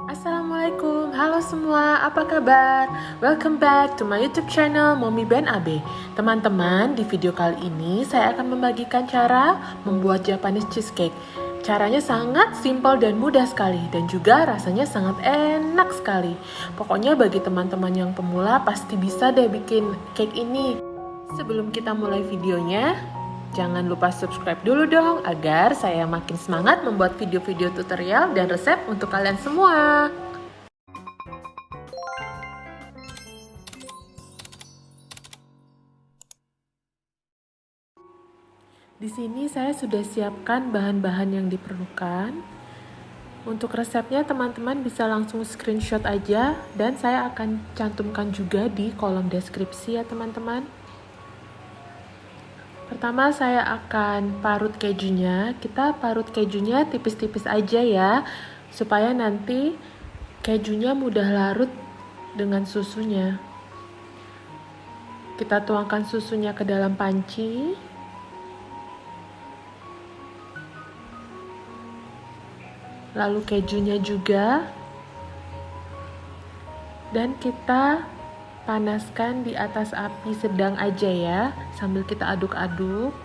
Assalamualaikum, halo semua, apa kabar? Welcome back to my YouTube channel Mommy Ben Abe. Teman-teman, di video kali ini saya akan membagikan cara membuat Japanese cheesecake. Caranya sangat simpel dan mudah sekali, dan juga rasanya sangat enak sekali. Pokoknya bagi teman-teman yang pemula pasti bisa deh bikin cake ini. Sebelum kita mulai videonya, jangan lupa subscribe dulu dong agar saya makin semangat membuat video-video tutorial dan resep untuk kalian semua. Di sini saya sudah siapkan bahan-bahan yang diperlukan. Untuk resepnya teman-teman bisa langsung screenshot aja dan saya akan cantumkan juga di kolom deskripsi ya teman-teman. Pertama saya akan parut kejunya. Kita parut kejunya tipis-tipis aja ya, supaya nanti kejunya mudah larut dengan susunya. Kita tuangkan susunya ke dalam panci. Lalu kejunya juga. Dan kita panaskan di atas api sedang aja ya, sambil kita aduk-aduk.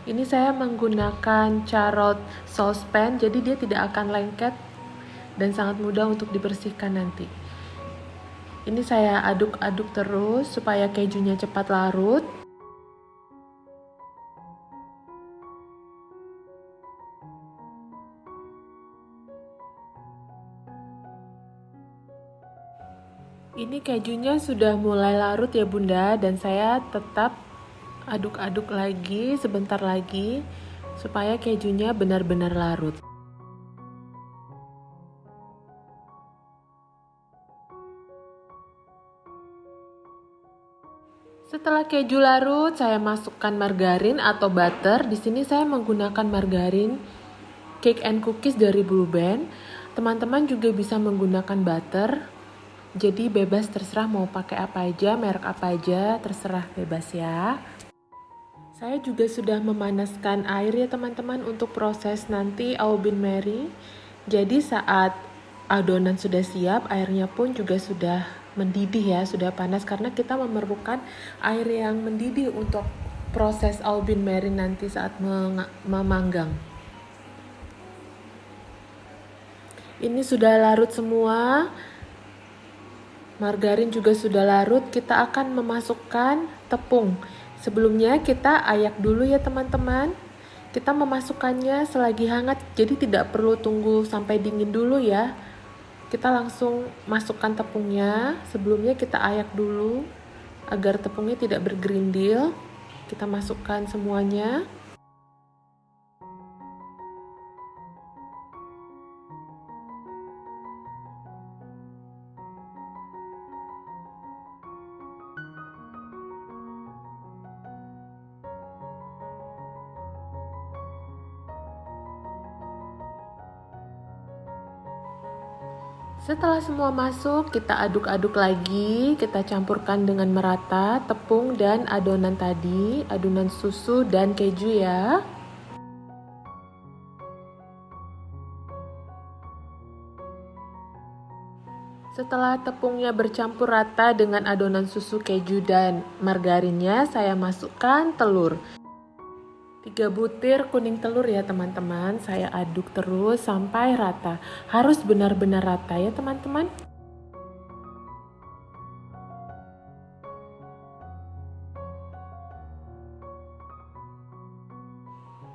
Ini saya menggunakan carrot saucepan, jadi dia tidak akan lengket dan sangat mudah untuk dibersihkan nanti. Ini saya aduk-aduk terus supaya kejunya cepat larut. Ini kejunya sudah mulai larut ya bunda, dan saya tetap aduk-aduk lagi sebentar lagi supaya kejunya benar-benar larut. Setelah keju larut, saya masukkan margarin atau butter. Di sini saya menggunakan margarin Cake and Cookies dari Blue Band. Teman-teman juga bisa menggunakan butter. Jadi bebas terserah mau pakai apa aja, merek apa aja, terserah bebas ya. Saya juga sudah memanaskan air ya teman-teman untuk proses nanti au bain marie. Jadi saat adonan sudah siap, airnya pun juga sudah mendidih ya, sudah panas karena kita memerlukan air yang mendidih untuk proses au bain marie nanti saat memanggang. Ini sudah larut semua. Margarin juga sudah larut, kita akan memasukkan tepung. Sebelumnya kita ayak dulu ya teman-teman. Kita memasukkannya selagi hangat, jadi tidak perlu tunggu sampai dingin dulu ya. Kita langsung masukkan tepungnya. Sebelumnya kita ayak dulu agar tepungnya tidak bergerindil. Kita masukkan semuanya. Setelah semua masuk, kita aduk-aduk lagi, kita campurkan dengan merata tepung dan adonan tadi, adonan susu dan keju ya. Setelah tepungnya bercampur rata dengan adonan susu, keju, dan margarinnya, saya masukkan telur. 3 butir kuning telur ya teman-teman, saya aduk terus sampai rata. Harus benar-benar rata ya teman-teman.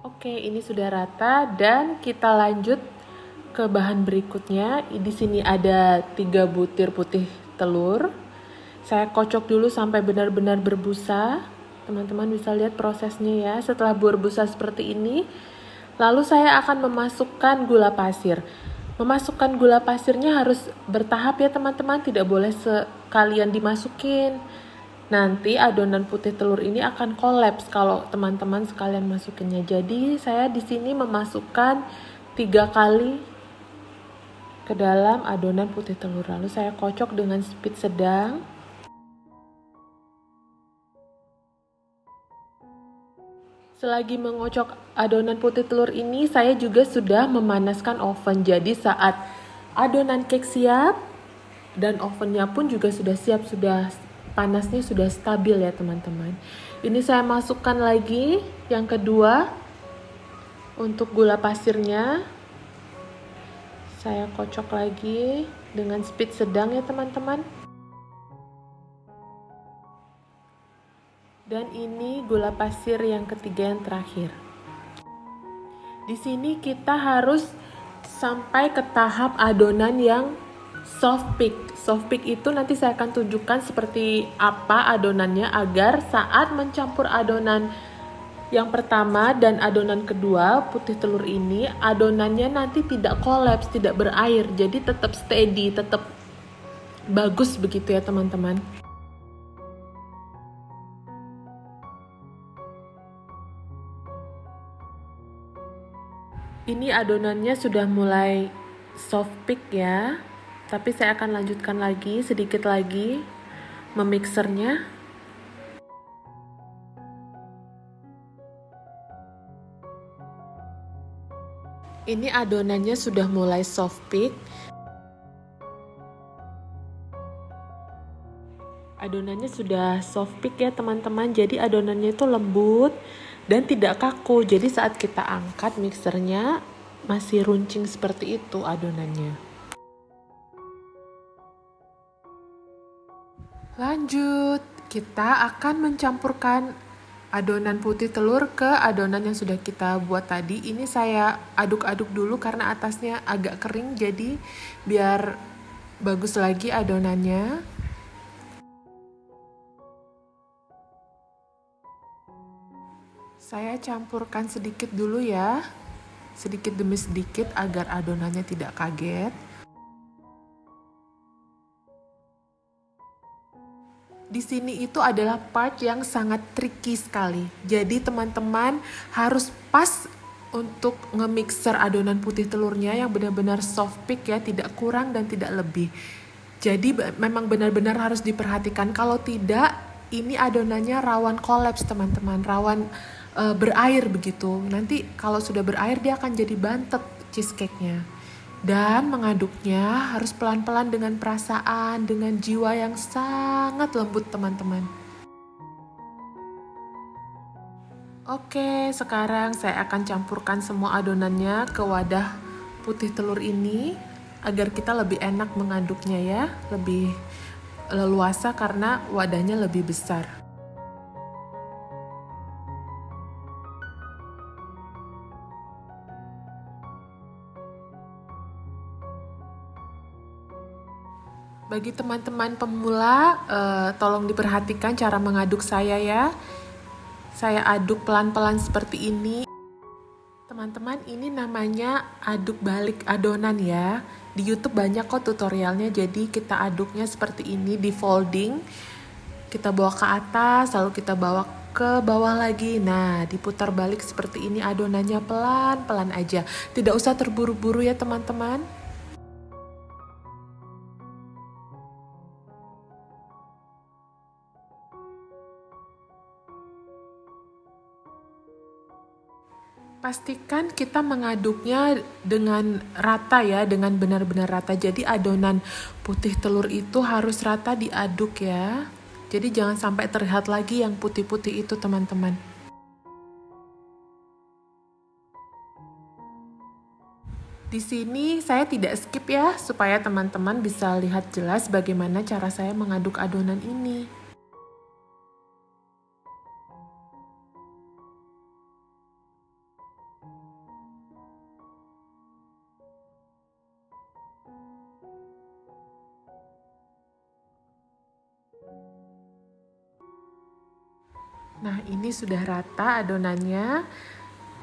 Oke, ini sudah rata dan kita lanjut ke bahan berikutnya. Di sini ada 3 butir putih telur. Saya kocok dulu sampai benar-benar berbusa. Teman-teman bisa lihat prosesnya ya. Setelah berbusa seperti ini, lalu saya akan memasukkan gula pasir. Memasukkan gula pasirnya harus bertahap ya teman-teman, tidak boleh sekalian dimasukin. Nanti adonan putih telur ini akan kolaps kalau teman-teman sekalian masukinnya. Jadi saya di sini memasukkan 3 kali ke dalam adonan putih telur. Lalu saya kocok dengan speed sedang. Selagi mengocok adonan putih telur ini, saya juga sudah memanaskan oven. Jadi saat adonan cake siap dan ovennya pun juga sudah siap, sudah panasnya sudah stabil ya teman-teman. Ini saya masukkan lagi yang kedua. Untuk gula pasirnya saya kocok lagi dengan speed sedang ya teman-teman. Dan ini gula pasir yang ketiga yang terakhir. Di sini kita harus sampai ke tahap adonan yang soft peak. Soft peak itu nanti saya akan tunjukkan seperti apa adonannya agar saat mencampur adonan yang pertama dan adonan kedua putih telur ini, adonannya nanti tidak kolaps, tidak berair. Jadi tetap steady, tetap bagus begitu ya teman-teman. Ini adonannya sudah mulai soft peak ya, tapi saya akan lanjutkan lagi sedikit lagi memixernya. Ini adonannya sudah mulai soft peak. Adonannya sudah soft peak ya teman-teman, jadi adonannya itu lembut dan tidak kaku. Jadi saat kita angkat mixernya masih runcing seperti itu adonannya. Lanjut, kita akan mencampurkan adonan putih telur ke adonan yang sudah kita buat tadi. Ini saya aduk-aduk dulu karena atasnya agak kering, jadi biar bagus lagi adonannya. Saya campurkan sedikit dulu ya, sedikit demi sedikit agar adonannya tidak kaget. Di sini itu adalah part yang sangat tricky sekali. Jadi teman-teman harus pas untuk nge-mixer adonan putih telurnya yang benar-benar soft peak ya, tidak kurang dan tidak lebih. Jadi memang benar-benar harus diperhatikan, kalau tidak ini adonannya rawan kolaps teman-teman, rawan berair begitu. Nanti kalau sudah berair dia akan jadi bantet cheesecake-nya. Dan mengaduknya harus pelan-pelan dengan perasaan, dengan jiwa yang sangat lembut teman-teman. Oke, sekarang saya akan campurkan semua adonannya ke wadah putih telur ini agar kita lebih enak mengaduknya ya, lebih leluasa karena wadahnya lebih besar. Bagi teman-teman pemula, tolong diperhatikan cara mengaduk saya ya. Saya aduk pelan-pelan seperti ini. Teman-teman, ini namanya aduk balik adonan ya. Di YouTube banyak kok tutorialnya, jadi kita aduknya seperti ini, di folding. Kita bawa ke atas, lalu kita bawa ke bawah lagi. Nah, diputar balik seperti ini adonannya pelan-pelan aja. Tidak usah terburu-buru ya teman-teman. Pastikan kita mengaduknya dengan rata ya, dengan benar-benar rata. Jadi adonan putih telur itu harus rata diaduk ya. Jadi jangan sampai terlihat lagi yang putih-putih itu teman-teman. Di sini saya tidak skip ya, supaya teman-teman bisa lihat jelas bagaimana cara saya mengaduk adonan ini. Nah, ini sudah rata adonannya.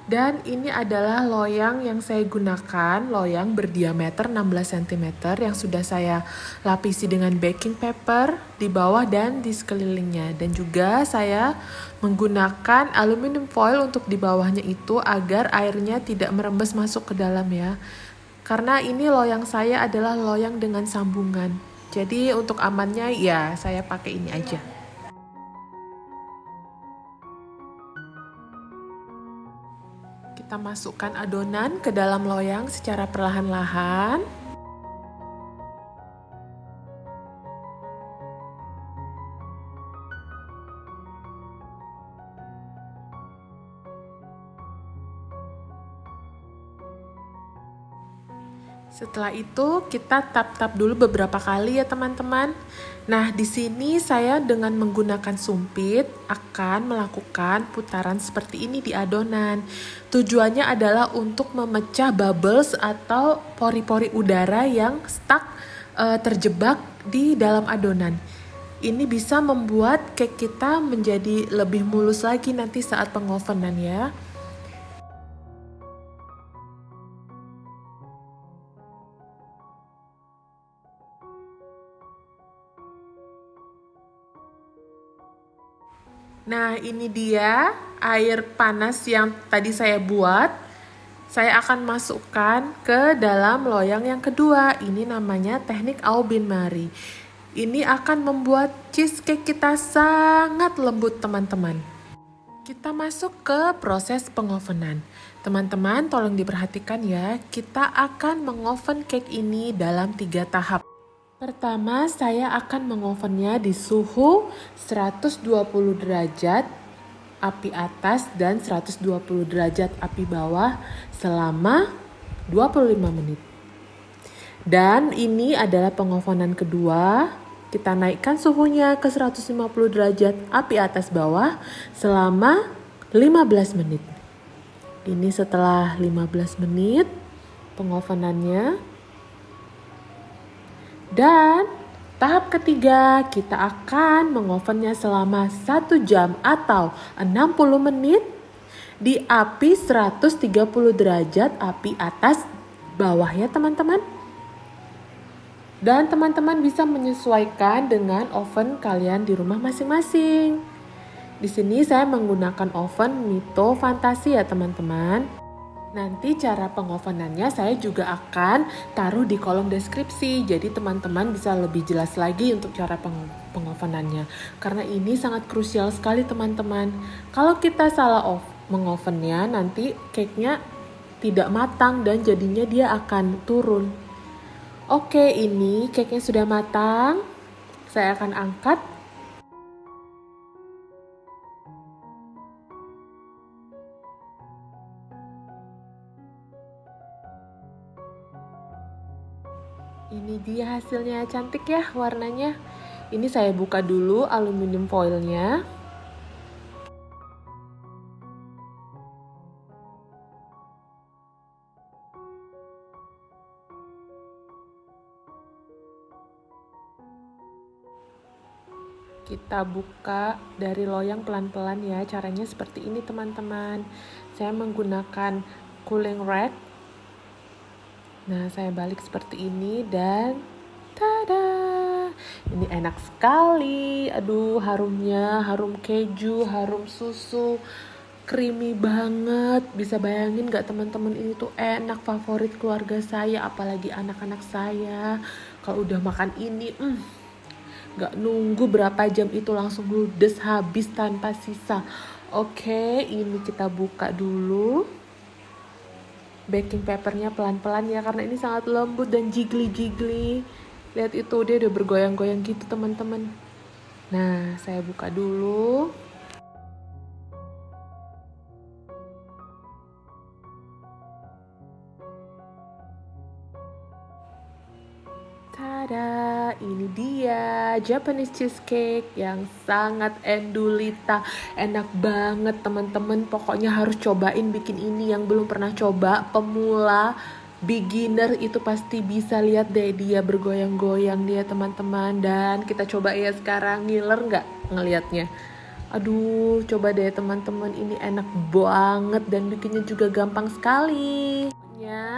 Dan ini adalah loyang yang saya gunakan, loyang berdiameter 16 cm yang sudah saya lapisi dengan baking paper di bawah dan di sekelilingnya. Dan juga saya menggunakan aluminium foil untuk di bawahnya itu agar airnya tidak merembes masuk ke dalam ya. Karena ini loyang saya adalah loyang dengan sambungan. Jadi untuk amannya ya saya pakai ini aja. Kita masukkan adonan ke dalam loyang secara perlahan-lahan. Setelah itu kita tap-tap dulu beberapa kali ya teman-teman. Nah, di sini saya dengan menggunakan sumpit akan melakukan putaran seperti ini di adonan. Tujuannya adalah untuk memecah bubbles atau pori-pori udara yang stuck terjebak di dalam adonan. Ini bisa membuat cake kita menjadi lebih mulus lagi nanti saat pengovenan ya. Nah, ini dia air panas yang tadi saya buat. Saya akan masukkan ke dalam loyang yang kedua. Ini namanya teknik Au Bain Marie. Ini akan membuat cheesecake kita sangat lembut, teman-teman. Kita masuk ke proses pengovenan. Teman-teman, tolong diperhatikan ya. Kita akan mengoven cake ini dalam 3 tahap. Pertama, saya akan mengovennya di suhu 120 derajat api atas dan 120 derajat api bawah selama 25 menit. Dan ini adalah pengovenan kedua. Kita naikkan suhunya ke 150 derajat api atas bawah selama 15 menit. Ini setelah 15 menit pengovenannya. Dan tahap ketiga, kita akan mengovennya selama 1 jam atau 60 menit di api 130 derajat api atas bawah ya teman-teman. Dan teman-teman bisa menyesuaikan dengan oven kalian di rumah masing-masing. Di sini saya menggunakan oven Mito Fantasi ya teman-teman. Nanti cara pengovenannya saya juga akan taruh di kolom deskripsi. Jadi teman-teman bisa lebih jelas lagi untuk cara pengovenannya. Karena ini sangat krusial sekali teman-teman. Kalau kita salah mengovennya, nanti cake-nya tidak matang dan jadinya dia akan turun. Oke, ini cake-nya sudah matang. Saya akan angkat. Ini dia hasilnya, cantik ya warnanya. Ini saya buka dulu aluminium foilnya. Kita buka dari loyang pelan-pelan ya. Caranya seperti ini teman-teman. Saya menggunakan cooling rack. Nah, saya balik seperti ini dan tada! Ini enak sekali. Aduh, harumnya, harum keju, harum susu, creamy banget. Bisa bayangin gak teman-teman, ini tuh enak, favorit keluarga saya, apalagi anak-anak saya. Kalau udah makan ini, gak nunggu berapa jam itu langsung ludes habis tanpa sisa. Oke, ini kita buka dulu. Baking papernya pelan-pelan ya, karena ini sangat lembut dan jiggly. Lihat itu, dia udah bergoyang-goyang gitu teman-teman. Nah, saya buka dulu. Tada, ini dia Japanese cheesecake yang sangat endulita. Enak banget teman-teman, pokoknya harus cobain bikin ini yang belum pernah coba. Pemula, beginner itu pasti bisa. Lihat deh dia bergoyang-goyang dia teman-teman. Dan kita coba ya sekarang, ngiler nggak ngelihatnya? Aduh, coba deh teman-teman, ini enak banget dan bikinnya juga gampang sekali.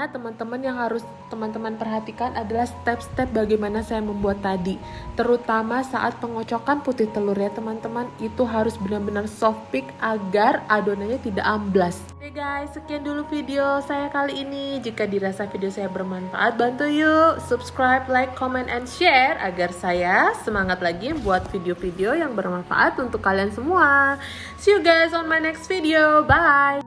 Teman-teman yang harus teman-teman perhatikan adalah step-step bagaimana saya membuat tadi, terutama saat pengocokan putih telur ya teman-teman. Itu harus benar-benar soft peak agar adonannya tidak amblas. Oke guys, sekian dulu video saya kali ini. Jika dirasa video saya bermanfaat, bantu yuk subscribe, like, comment, and share agar saya semangat lagi buat video-video yang bermanfaat untuk kalian semua. See you guys on my next video. Bye.